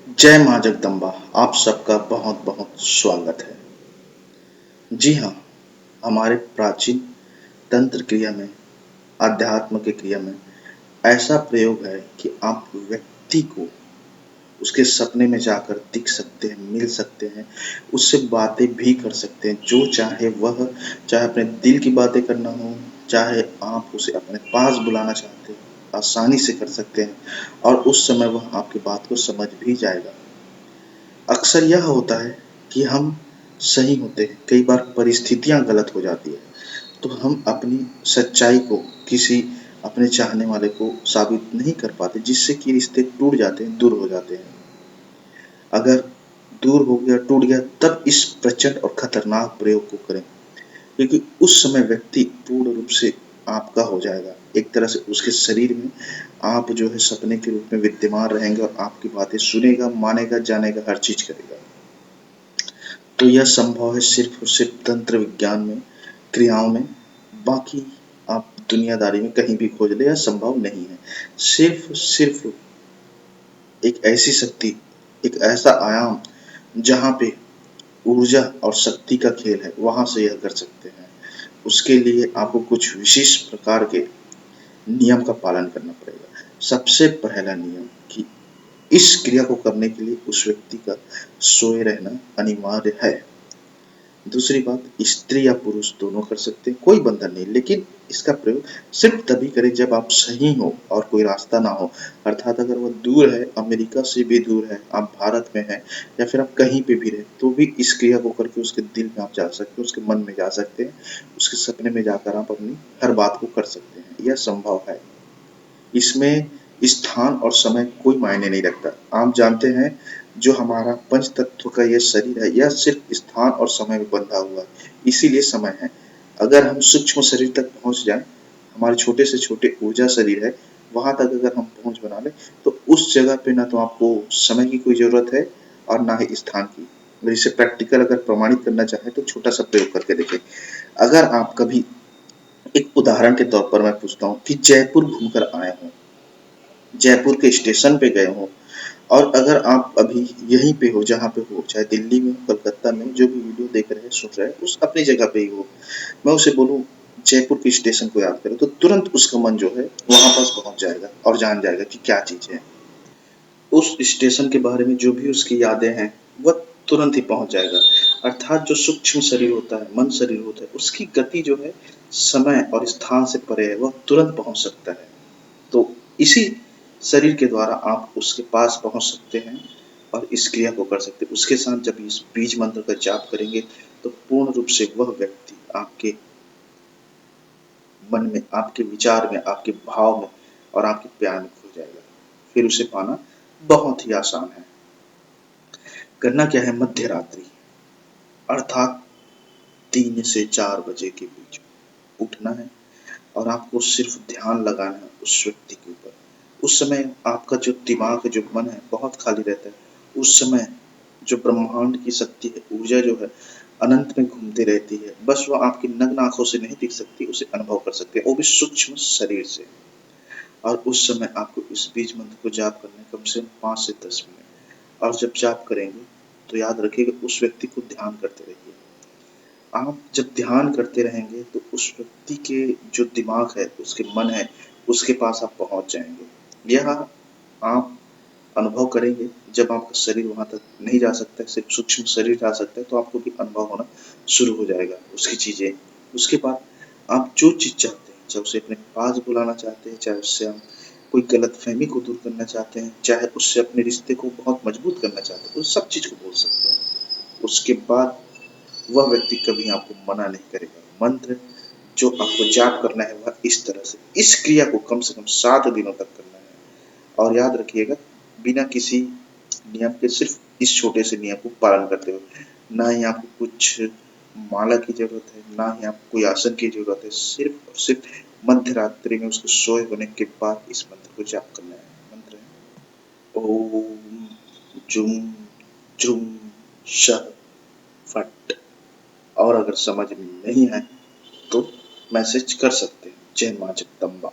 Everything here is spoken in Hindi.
जय माँ जगदम्बा। आप सबका बहुत बहुत स्वागत है। जी हाँ, हमारे प्राचीन तंत्र क्रिया में, अध्यात्म की क्रिया में ऐसा प्रयोग है कि आप व्यक्ति को उसके सपने में जाकर दिख सकते हैं, मिल सकते हैं, उससे बातें भी कर सकते हैं, जो चाहे वह, चाहे अपने दिल की बातें करना हो, चाहे आप उसे अपने पास बुलाना चाहते हैं, आसानी से कर सकते हैं और उस समय वह आपकी बात को समझ भी जाएगा। अक्सर यह होता है कि हम सही होते हैं, कई बार परिस्थितियां गलत हो जाती है, तो हम अपनी सच्चाई को किसी अपने चाहने वाले को साबित नहीं कर पाते, जिससे कि रिश्ते टूट जाते हैं, दूर हो जाते हैं। अगर दूर हो गया, टूट गया, तब इस प्रचंड और खतरनाक प्रयोग को करें, क्योंकि उस समय व्यक्ति पूर्ण रूप से आपका हो जाएगा। एक तरह से उसके शरीर में आप जो है सपने के रूप में विद्यमान रहेंगे और आपकी बातें सुनेगा, मानेगा, जानेगा, हर चीज करेगा। तो यह संभव है सिर्फ और सिर्फ तंत्र विज्ञान में, क्रियाओं में। बाकी आप दुनियादारी में कहीं भी खोज ले, यह संभव नहीं है। सिर्फ सिर्फ एक ऐसी शक्ति, एक ऐसा आयाम जहाँ पे ऊर्जा और शक्ति का खेल है, वहां से यह कर सकते हैं। उसके लिए आपको कुछ विशेष प्रकार के नियम का पालन करना पड़ेगा। सबसे पहला नियम कि इस क्रिया को करने के लिए उस व्यक्ति का सोए रहना अनिवार्य है। दूसरी बात, स्त्री या पुरुष दोनों कर सकते हैं, कोई बंधन नहीं, लेकिन इसका प्रयोग सिर्फ तभी करें जब आप सही हो और कोई रास्ता ना हो। अर्थात अगर वो दूर है, अमेरिका से भी दूर है, आप भारत में हैं या फिर आप कहीं पे भी रहे, तो भी इस क्रिया को करके उसके दिल में आप जा सकते हैं, उसके मन में जा सकते हैं, उसके सपने में जाकर आप अपनी हर बात को कर सकते हैं। यह संभव है। इसमें स्थान और समय कोई मायने नहीं रखता। आप जानते हैं, जो हमारा पंच तत्व का यह शरीर है, यह सिर्फ स्थान और समय में बंधा हुआ है, इसीलिए समय है। अगर हम सूक्ष्म शरीर तक पहुंच जाएं, हमारे छोटे से छोटे ऊर्जा शरीर है, वहां तक अगर हम पहुंच बना लें, तो उस जगह पे ना तो आपको समय की कोई जरूरत है और ना ही स्थान की। अगर इसे प्रैक्टिकल अगर प्रमाणित करना चाहे तो छोटा सा प्रयोग करके देखें। अगर आप कभी, एक उदाहरण के तौर पर मैं पूछता हूँ कि जयपुर घूमकर आए हों, जयपुर के स्टेशन पे गए हों, और अगर आप अभी यहीं पे हो, जहाँ पे हो, चाहे दिल्ली में हो, कलकत्ता में, जो भी वीडियो देख रहे हैं, सुन रहे हैं, उस अपनी जगह पे ही हो, मैं उसे बोलूँ जयपुर के स्टेशन को याद करो, तो तुरंत उसका मन जो है वहां पास पहुंच जाएगा और जान जाएगा कि क्या चीज है। उस स्टेशन के बारे में जो भी उसकी यादें हैं, वह तुरंत ही पहुंच जाएगा। अर्थात जो सूक्ष्म शरीर होता है, मन शरीर होता है, उसकी गति जो है समय और स्थान से परे है, वह तुरंत पहुंच सकता है। तो इसी शरीर के द्वारा आप उसके पास पहुंच सकते हैं और इस क्रिया को कर सकते हैं। उसके साथ जब इस बीज मंत्र का जाप करेंगे, तो पूर्ण रूप से वह व्यक्ति आपके मन में, आपके विचार में, आपके भाव में और आपके प्यार में खो जाएगा। फिर उसे पाना बहुत ही आसान है। करना क्या है, मध्य रात्रि अर्थात 3 से 4 बजे के बीच उठना है और आपको सिर्फ ध्यान लगाना है उस व्यक्ति के ऊपर। उस समय आपका जो दिमाग है, जो मन है, बहुत खाली रहता है। उस समय जो ब्रह्मांड की शक्ति है, ऊर्जा जो है, अनंत में घूमती रहती है। बस वो आपकी नग्न आंखों से नहीं दिख सकती, उसे अनुभव कर सकते हैं, वो भी सूक्ष्म शरीर से। और उस समय आपको इस बीज मंत्र को जाप करना है कम से कम 5 से 10 मिनट। और जब जाप करेंगे तो याद रखिएगा, उस व्यक्ति को ध्यान करते रहिए। आप जब ध्यान करते रहेंगे तो उस व्यक्ति के जो दिमाग है, उसके मन है, उसके पास आप पहुंच जाएंगे। यह आप अनुभव करेंगे। जब आपका शरीर वहां तक नहीं जा सकता है, सिर्फ सूक्ष्म शरीर जा सकता है, तो आपको भी अनुभव होना शुरू हो जाएगा उसकी चीजें। उसके बाद आप जो चीज चाहते हैं, चाहे उसे अपने पास बुलाना चाहते हैं, चाहे उससे हम कोई गलत फहमी को दूर करना चाहते हैं, चाहे उससे अपने रिश्ते को बहुत मजबूत करना चाहते हैं, उस सब चीज को बोल सकते हैं। उसके बाद वह व्यक्ति कभी आपको मना नहीं करेगा। मंत्र जो आपको जाप करना है, वह इस तरह से, इस क्रिया को कम से कम 7 दिनों तक करना है। और याद रखिएगा, बिना किसी नियम के, सिर्फ इस छोटे से नियम को पालन करते हुए, ना ही आपको कुछ माला की जरूरत है, ना ही आपको कोई आसन की जरूरत है। सिर्फ और सिर्फ मध्य रात्रि में उसके सोए होने के बाद इस मंत्र को जाप करना है। मंत्र है ओम जुम जुम श फट। और अगर समझ में नहीं आए तो मैसेज कर सकते हैं। जय माँ जगदम्बा।